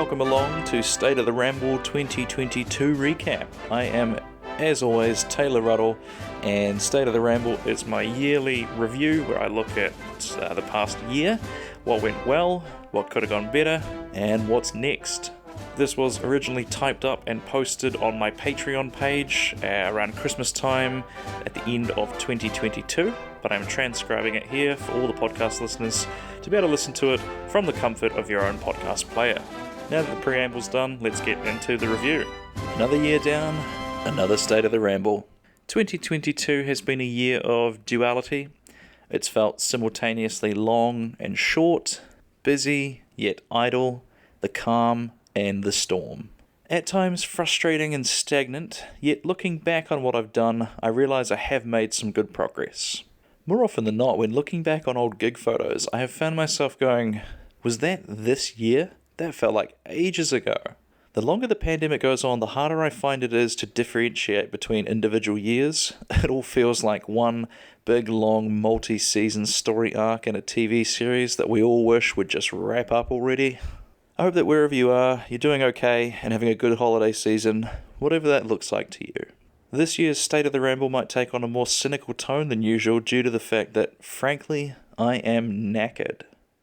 welcome along to State of the Ramble 2022 recap. I am, as always, Taylor Ruddle, and State of the Ramble is my yearly review where I look at the past year, what went well, what could have gone better, and what's next. This was originally typed up and posted on my Patreon page around Christmas time at the end of 2022, but I'm transcribing it here for all the podcast listeners to be able to listen to it from the comfort of your own podcast player. Now that the preamble's done, let's get into the review. Another year down, another State of the Ramble. 2022 has been a year of duality. It's felt simultaneously long and short, busy yet idle, the calm and the storm. At times frustrating and stagnant, yet looking back on what I've done, I realise I have made some good progress. More often than not, when looking back on old gig photos, I have found myself going, was that this year? That felt like ages ago. The longer the pandemic goes on, the harder I find it is to differentiate between individual years. It all feels like one big, long, multi-season story arc in a TV series that we all wish would just wrap up already. I hope that wherever you are, you're doing okay and having a good holiday season, whatever that looks like to you. This year's State of the Ramble might take on a more cynical tone than usual due to the fact that, frankly, I am knackered.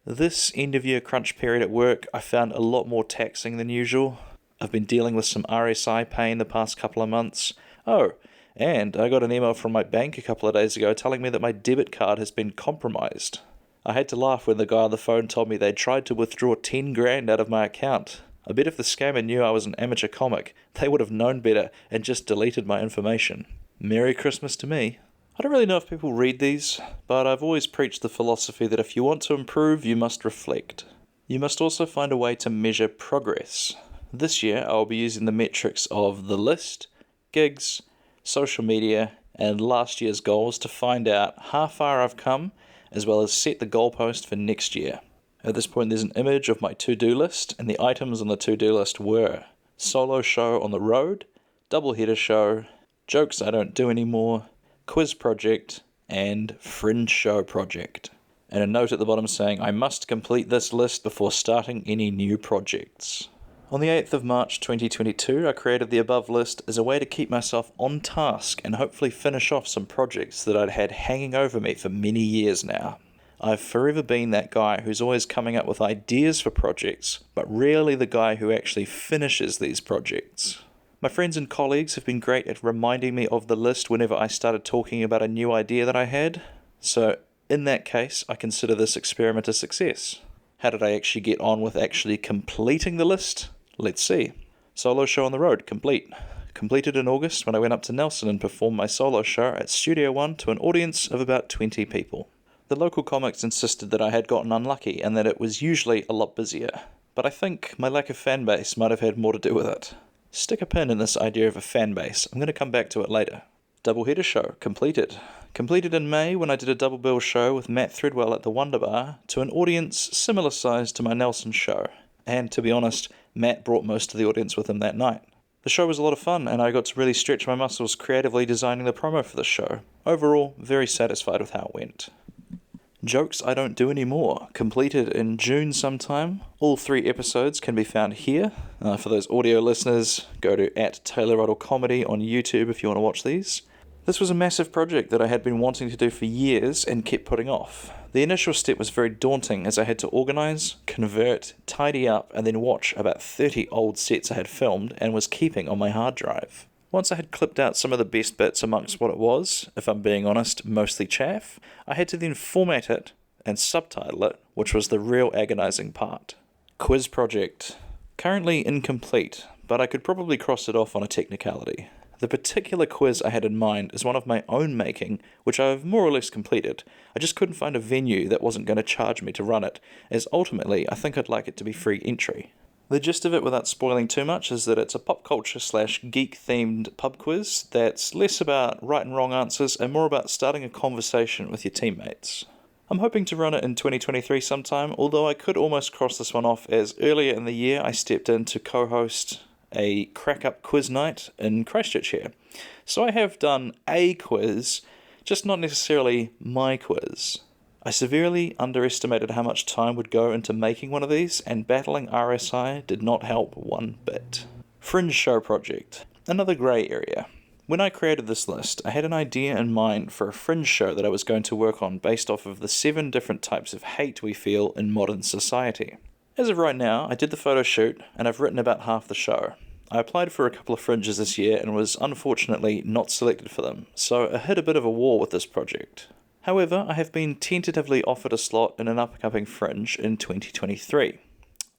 This end-of-year crunch period at work I found a lot more taxing than usual. I've been dealing with some RSI pain the past couple of months. Oh, and I got an email from my bank a couple of days ago telling me that my debit card has been compromised. I had to laugh when the guy on the phone told me they'd tried to withdraw 10 grand out of my account. I bet if the scammer knew I was an amateur comic, they would have known better and just deleted my information. Merry Christmas to me. I don't really know if people read these, but I've always preached the philosophy that if you want to improve, you must reflect. You must also find a way to measure progress. This year, I'll be using the metrics of the list, gigs, social media, and last year's goals to find out how far I've come, as well as set the goalpost for next year. At this point, there's an image of my to-do list, and the items on the to-do list were solo show on the road, double-header show, jokes I don't do anymore, quiz project, and fringe show project. And a note at the bottom saying I must complete this list before starting any new projects. On the 8th of March 2022, I created the above list as a way to keep myself on task and hopefully finish off some projects that I'd had hanging over me for many years now. I've forever been that guy who's always coming up with ideas for projects, but rarely the guy who actually finishes these projects. My friends and colleagues have been great at reminding me of the list whenever I started talking about a new idea that I had, so in that case, I consider this experiment a success. How did I actually get on with actually completing the list? Let's see. Solo show on the road, complete. Completed in August when I went up to Nelson and performed my solo show at Studio One to an audience of about 20 people. The local comics insisted that I had gotten unlucky and that it was usually a lot busier, but I think my lack of fan base might have had more to do with it. Stick a pin in this idea of a fan base, I'm going to come back to it later. Doubleheader show, completed. Completed in May when I did a double bill show with Matt Threadwell at the Wonder Bar to an audience similar size to my Nelson show, and to be honest, Matt brought most of the audience with him that night. The show was a lot of fun and I got to really stretch my muscles creatively designing the promo for the show. Overall, very satisfied with how it went. Jokes I Don't Do Anymore, completed in June sometime. All 3 episodes can be found here. For those audio listeners, go to @TaylorRuddleComedy on YouTube if you want to watch these. This was a massive project that I had been wanting to do for years and kept putting off. The initial step was very daunting as I had to organise, convert, tidy up, and then watch about 30 old sets I had filmed and was keeping on my hard drive. Once I had clipped out some of the best bits amongst what it was, if I'm being honest, mostly chaff, I had to then format it and subtitle it, which was the real agonising part. Quiz project. Currently incomplete, but I could probably cross it off on a technicality. The particular quiz I had in mind is one of my own making, which I've more or less completed. I just couldn't find a venue that wasn't going to charge me to run it, as ultimately I think I'd like it to be free entry. The gist of it, without spoiling too much, is that it's a pop culture / geek themed pub quiz that's less about right and wrong answers and more about starting a conversation with your teammates. I'm hoping to run it in 2023 sometime, although I could almost cross this one off as earlier in the year I stepped in to co-host a crack-up quiz night in Christchurch here. So I have done a quiz, just not necessarily my quiz. I severely underestimated how much time would go into making one of these, and battling RSI did not help one bit. Fringe show project. Another grey area. When I created this list, I had an idea in mind for a fringe show that I was going to work on based off of the 7 different types of hate we feel in modern society. As of right now, I did the photo shoot, and I've written about half the show. I applied for a couple of fringes this year and was unfortunately not selected for them, so I hit a bit of a wall with this project. However, I have been tentatively offered a slot in an upcoming fringe in 2023.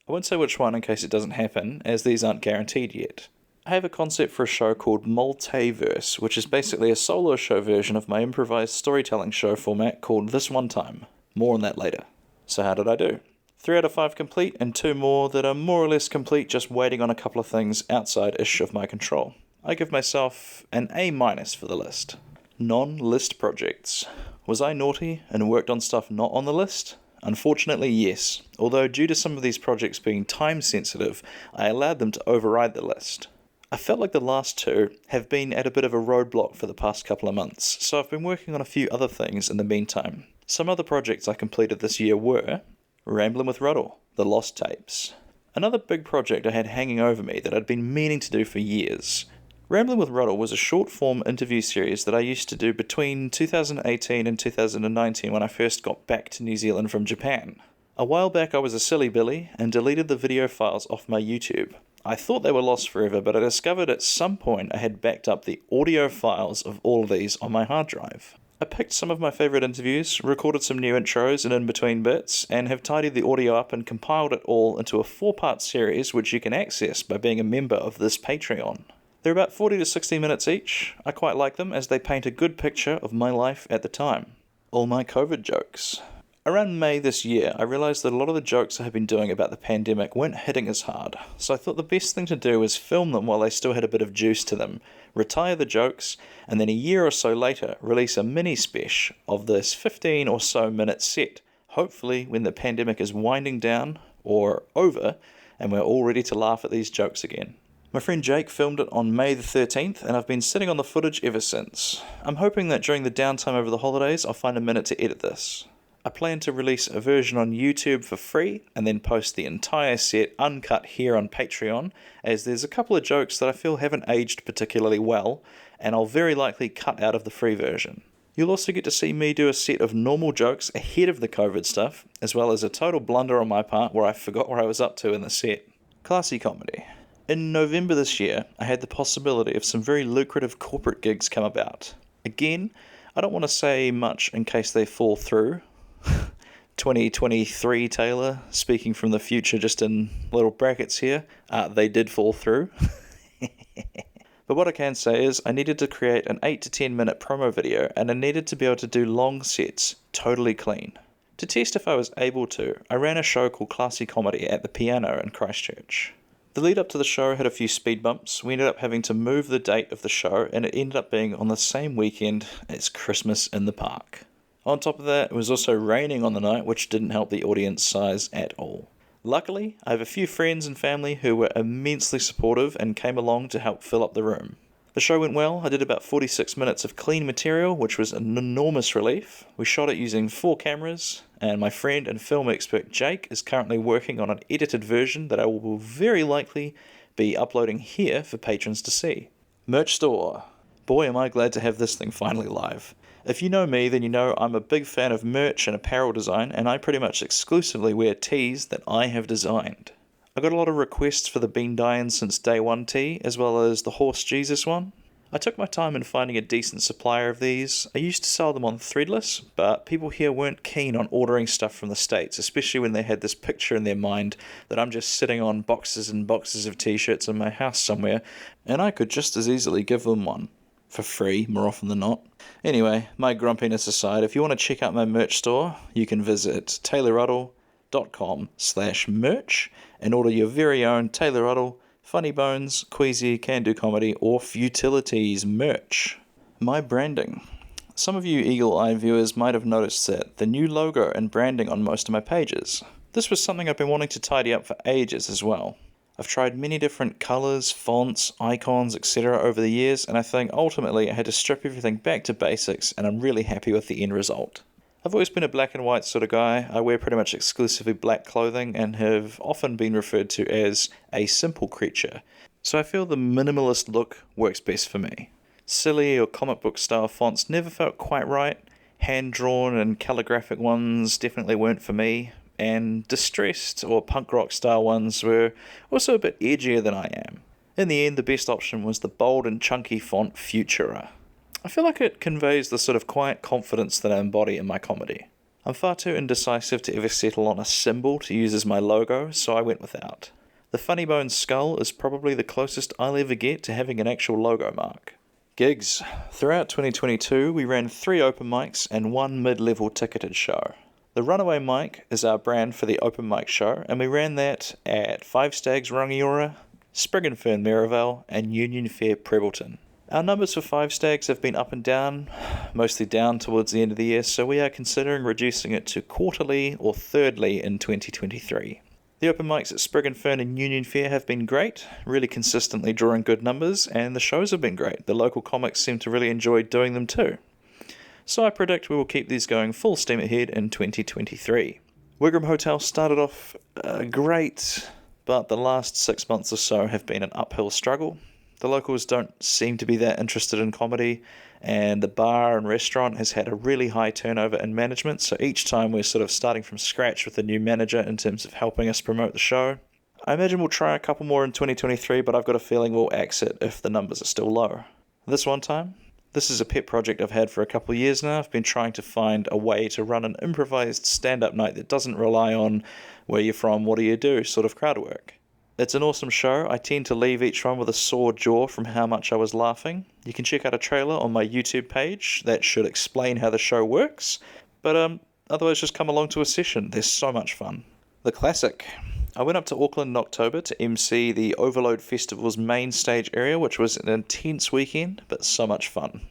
I won't say which one in case it doesn't happen, as these aren't guaranteed yet. I have a concept for a show called Multiverse, which is basically a solo show version of my improvised storytelling show format called This One Time. More on that later. So how did I do? 3 out of 5 complete, and 2 more that are more or less complete, just waiting on a couple of things outside-ish of my control. I give myself an A- for the list. Non-list projects. Was I naughty and worked on stuff not on the list? Unfortunately, yes. Although due to some of these projects being time sensitive, I allowed them to override the list. I felt like the last 2 have been at a bit of a roadblock for the past couple of months, so I've been working on a few other things in the meantime. Some other projects I completed this year were Rambling with Ruddle, the Lost Tapes. Another big project I had hanging over me that I'd been meaning to do for years. Rambling with Ruddle was a short-form interview series that I used to do between 2018 and 2019 when I first got back to New Zealand from Japan. A while back I was a silly Billy and deleted the video files off my YouTube. I thought they were lost forever, but I discovered at some point I had backed up the audio files of all of these on my hard drive. I picked some of my favourite interviews, recorded some new intros and in-between bits, and have tidied the audio up and compiled it all into a 4-part series which you can access by being a member of this Patreon. They're about 40 to 60 minutes each. I quite like them as they paint a good picture of my life at the time. All my COVID jokes. Around May this year, I realised that a lot of the jokes I had been doing about the pandemic weren't hitting as hard, so I thought the best thing to do was film them while they still had a bit of juice to them, retire the jokes, and then a year or so later release a mini-spesh of this 15 or so minute set, hopefully when the pandemic is winding down, or over, and we're all ready to laugh at these jokes again. My friend Jake filmed it on May the 13th, and I've been sitting on the footage ever since. I'm hoping that during the downtime over the holidays I'll find a minute to edit this. I plan to release a version on YouTube for free and then post the entire set uncut here on Patreon, as there's a couple of jokes that I feel haven't aged particularly well, and I'll very likely cut out of the free version. You'll also get to see me do a set of normal jokes ahead of the COVID stuff, as well as a total blunder on my part where I forgot where I was up to in the set. Classy comedy. In November this year, I had the possibility of some very lucrative corporate gigs come about. Again, I don't want to say much in case they fall through. 2023 Taylor, speaking from the future just in little brackets here, they did fall through. But what I can say is I needed to create an 8 to 10 minute promo video, and I needed to be able to do long sets totally clean. To test if I was able to, I ran a show called Classy Comedy at the Piano in Christchurch. The lead up to the show had a few speed bumps. We ended up having to move the date of the show, and it ended up being on the same weekend as Christmas in the park. On top of that, it was also raining on the night, which didn't help the audience size at all. Luckily, I have a few friends and family who were immensely supportive and came along to help fill up the room. The show went well. I did about 46 minutes of clean material, which was an enormous relief. We shot it using 4 cameras, and my friend and film expert Jake is currently working on an edited version that I will very likely be uploading here for patrons to see. Merch store. Boy, am I glad to have this thing finally live. If you know me, then you know I'm a big fan of merch and apparel design, and I pretty much exclusively wear tees that I have designed. I got a lot of requests for the Been Dyin' Since Day One tee, as well as the Horse Jesus one. I took my time in finding a decent supplier of these. I used to sell them on Threadless, but people here weren't keen on ordering stuff from the States, especially when they had this picture in their mind that I'm just sitting on boxes and boxes of t-shirts in my house somewhere, and I could just as easily give them one. For free, more often than not. Anyway, my grumpiness aside, if you want to check out my merch store, you can visit taylorruddle.com/merch and order your very own Taylor Ruddle, Funny Bones, Queasy, Can Do Comedy, or Futilities merch. My branding. Some of you eagle-eyed viewers might have noticed that the new logo and branding on most of my pages. This was something I've been wanting to tidy up for ages as well. I've tried many different colours, fonts, icons, etc. over the years, and I think ultimately I had to strip everything back to basics, and I'm really happy with the end result. I've always been a black and white sort of guy. I wear pretty much exclusively black clothing and have often been referred to as a simple creature. So I feel the minimalist look works best for me. Silly or comic book style fonts never felt quite right. Hand-drawn and calligraphic ones definitely weren't for me. And distressed or punk rock style ones were also a bit edgier than I am. In the end, the best option was the bold and chunky font Futura. I feel like it conveys the sort of quiet confidence that I embody in my comedy. I'm far too indecisive to ever settle on a symbol to use as my logo, so I went without. The Funny Bones skull is probably the closest I'll ever get to having an actual logo mark. Gigs. Throughout 2022, we ran 3 open mics and 1 mid-level ticketed show. The Runaway Mic is our brand for the open mic show, and we ran that at Five Stags Rangiora, Sprig and Fern Merivale, and Union Fair Prebbleton. Our numbers for Five Stags have been up and down, mostly down towards the end of the year, so we are considering reducing it to quarterly or thirdly in 2023. The open mics at Sprig and Fern and Union Fair have been great, really consistently drawing good numbers, and the shows have been great. The local comics seem to really enjoy doing them too. So I predict we will keep these going full steam ahead in 2023. Wigram Hotel started off great, but the last 6 months or so have been an uphill struggle. The locals don't seem to be that interested in comedy, and the bar and restaurant has had a really high turnover in management, so each time we're sort of starting from scratch with a new manager in terms of helping us promote the show. I imagine we'll try a couple more in 2023, but I've got a feeling we'll exit if the numbers are still low. This is a pet project I've had for a couple of years now. I've been trying to find a way to run an improvised stand-up night that doesn't rely on where you're from, what do you do sort of crowd work. It's an awesome show. I tend to leave each one with a sore jaw from how much I was laughing. You can check out a trailer on my YouTube page that should explain how the show works, but otherwise just come along to a session. They're so much fun. The Classic. I went up to Auckland in October to MC the Overload Festival's main stage area, which was an intense weekend, but so much fun.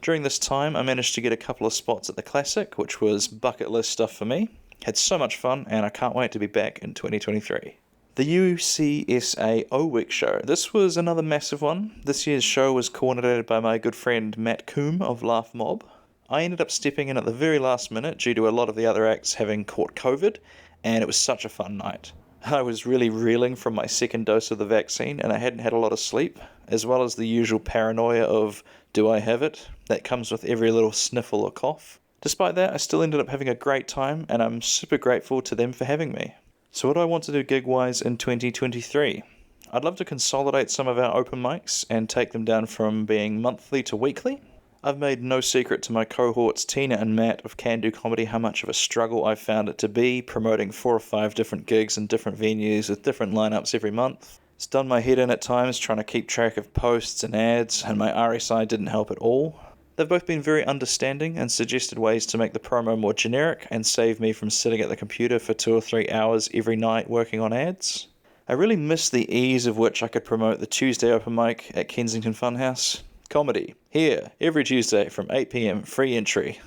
During this time, I managed to get a couple of spots at the Classic, which was bucket list stuff for me. Had so much fun, and I can't wait to be back in 2023. The UCSA O-Week show. This was another massive one. This year's show was coordinated by my good friend Matt Coombe of Laugh Mob. I ended up stepping in at the very last minute due to a lot of the other acts having caught COVID, and it was such a fun night. I was really reeling from my second dose of the vaccine, and I hadn't had a lot of sleep, as well as the usual paranoia of, do I have it? That comes with every little sniffle or cough. Despite that, I still ended up having a great time, and I'm super grateful to them for having me. So what do I want to do gig-wise in 2023? I'd love to consolidate some of our open mics and take them down from being monthly to weekly. I've made no secret to my cohorts Tina and Matt of Can Do Comedy how much of a struggle I've found it to be promoting 4 or 5 different gigs in different venues with different lineups every month. It's done my head in at times trying to keep track of posts and ads, and my RSI didn't help at all. They've both been very understanding and suggested ways to make the promo more generic and save me from sitting at the computer for 2 or 3 hours every night working on ads. I really miss the ease of which I could promote the Tuesday open mic at Kensington Funhouse. Comedy, here, every Tuesday from 8 PM, free entry.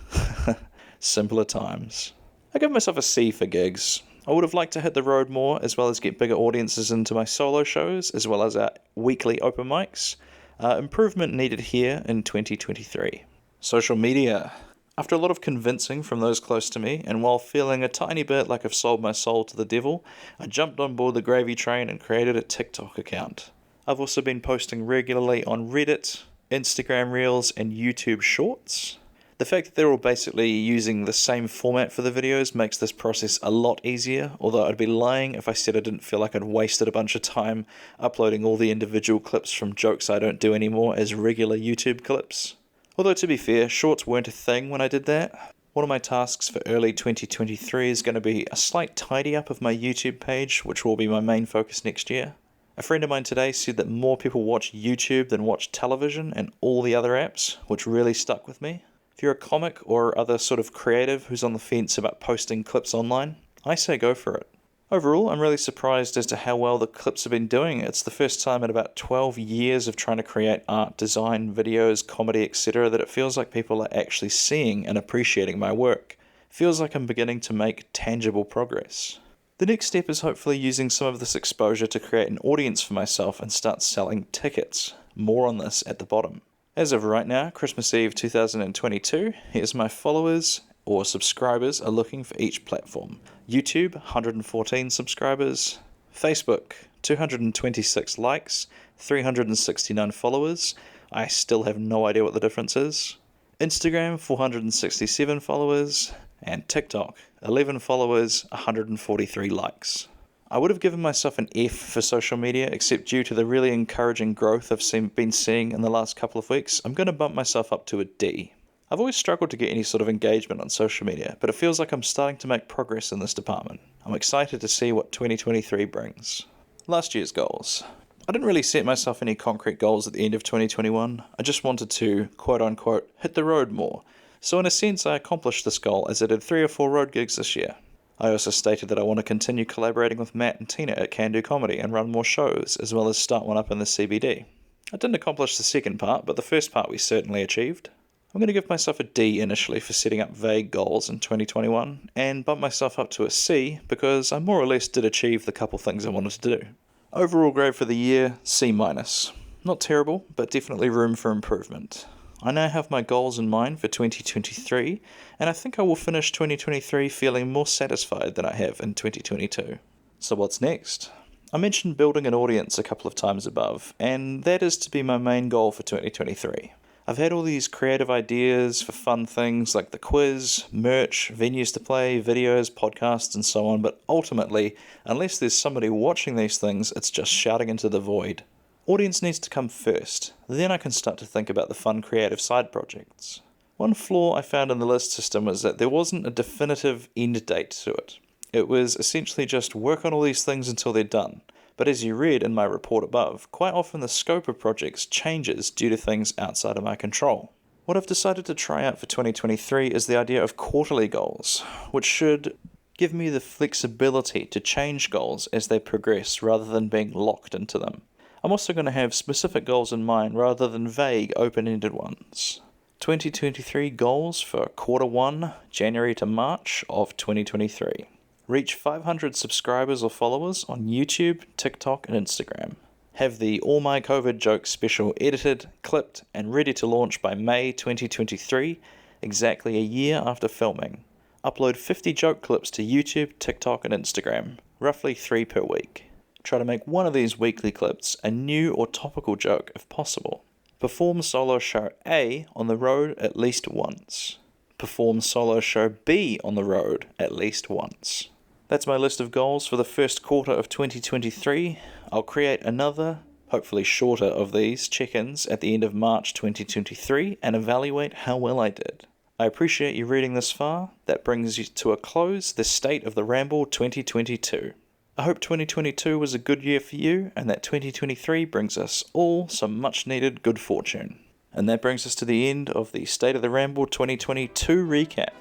Simpler times. I give myself a C for gigs. I would have liked to hit the road more, as well as get bigger audiences into my solo shows, as well as our weekly open mics. Improvement needed here in 2023. Social media. After a lot of convincing from those close to me, and while feeling a tiny bit like I've sold my soul to the devil, I jumped on board the gravy train and created a TikTok account. I've also been posting regularly on Reddit, Instagram Reels, and YouTube Shorts. The fact that they're all basically using the same format for the videos makes this process a lot easier, although I'd be lying if I said I didn't feel like I'd wasted a bunch of time uploading all the individual clips from jokes I don't do anymore as regular YouTube clips. Although to be fair, shorts weren't a thing when I did that. One of my tasks for early 2023 is going to be a slight tidy up of my YouTube page, which will be my main focus next year. A friend of mine today said that more people watch YouTube than watch television and all the other apps, which really stuck with me. If you're a comic or other sort of creative who's on the fence about posting clips online, I say go for it. Overall, I'm really surprised as to how well the clips have been doing. It's the first time in about 12 years of trying to create art, design, videos, comedy, etc. that it feels like people are actually seeing and appreciating my work. It feels like I'm beginning to make tangible progress. The next step is hopefully using some of this exposure to create an audience for myself and start selling tickets. More on this at the bottom. As of right now, Christmas Eve 2022, here's my followers or subscribers are looking for each platform. YouTube, 114 subscribers. Facebook, 226 likes, 369 followers. I still have no idea what the difference is. Instagram, 467 followers. And TikTok, 11 followers, 143 likes. I would have given myself an F for social media, except due to the really encouraging growth I've been seeing in the last couple of weeks, I'm going to bump myself up to a D. I've always struggled to get any sort of engagement on social media, but it feels like I'm starting to make progress in this department. I'm excited to see what 2023 brings. Last year's goals. I didn't really set myself any concrete goals at the end of 2021. I just wanted to, quote-unquote, hit the road more. So in a sense, I accomplished this goal as I did 3 or 4 road gigs this year. I also stated that I want to continue collaborating with Matt and Tina at Can Do Comedy and run more shows, as well as start one up in the CBD. I didn't accomplish the second part, but the first part we certainly achieved. I'm going to give myself a D initially for setting up vague goals in 2021, and bump myself up to a C because I more or less did achieve the couple things I wanted to do. Overall grade for the year, C-. Not terrible, but definitely room for improvement. I now have my goals in mind for 2023, and I think I will finish 2023 feeling more satisfied than I have in 2022. So what's next? I mentioned building an audience a couple of times above, and that is to be my main goal for 2023. I've had all these creative ideas for fun things like the quiz, merch, venues to play, videos, podcasts, and so on, but ultimately, unless there's somebody watching these things, it's just shouting into the void. Audience needs to come first, then I can start to think about the fun creative side projects. One flaw I found in the list system was that there wasn't a definitive end date to it. It was essentially just work on all these things until they're done. But as you read in my report above, quite often the scope of projects changes due to things outside of my control. What I've decided to try out for 2023 is the idea of quarterly goals, which should give me the flexibility to change goals as they progress rather than being locked into them. I'm also going to have specific goals in mind rather than vague, open-ended ones. 2023 goals for quarter 1, January to March of 2023. Reach 500 subscribers or followers on YouTube, TikTok, and Instagram. Have the All My COVID Jokes special edited, clipped, and ready to launch by May 2023, exactly a year after filming. Upload 50 joke clips to YouTube, TikTok, and Instagram, roughly 3 per week. Try to make one of these weekly clips a new or topical joke if possible. Perform solo show A on the road at least once. Perform solo show B on the road at least once. That's my list of goals for the first quarter of 2023. I'll create another, hopefully shorter, of these check-ins at the end of March 2023 and evaluate how well I did. I appreciate you reading this far. That brings you to a close the State of the Ramble 2022. I hope 2022 was a good year for you and that 2023 brings us all some much-needed good fortune. And that brings us to the end of the State of the Ramble 2022 recap.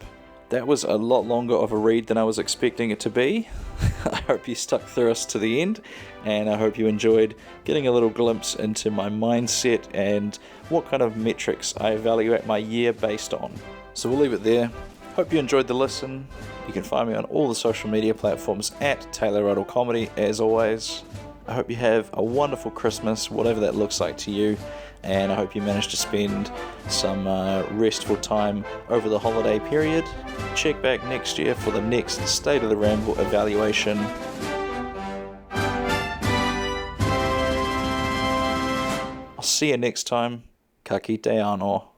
That was a lot longer of a read than I was expecting it to be. I hope you stuck through us to the end, and I hope you enjoyed getting a little glimpse into my mindset and what kind of metrics I evaluate my year based on. So we'll leave it there. Hope you enjoyed the listen. You can find me on all the social media platforms at Taylor Ruddle Comedy, as always. I hope you have a wonderful Christmas, whatever that looks like to you. And I hope you manage to spend some restful time over the holiday period. Check back next year for the next State of the Ramble evaluation. I'll see you next time. Ka kite anō.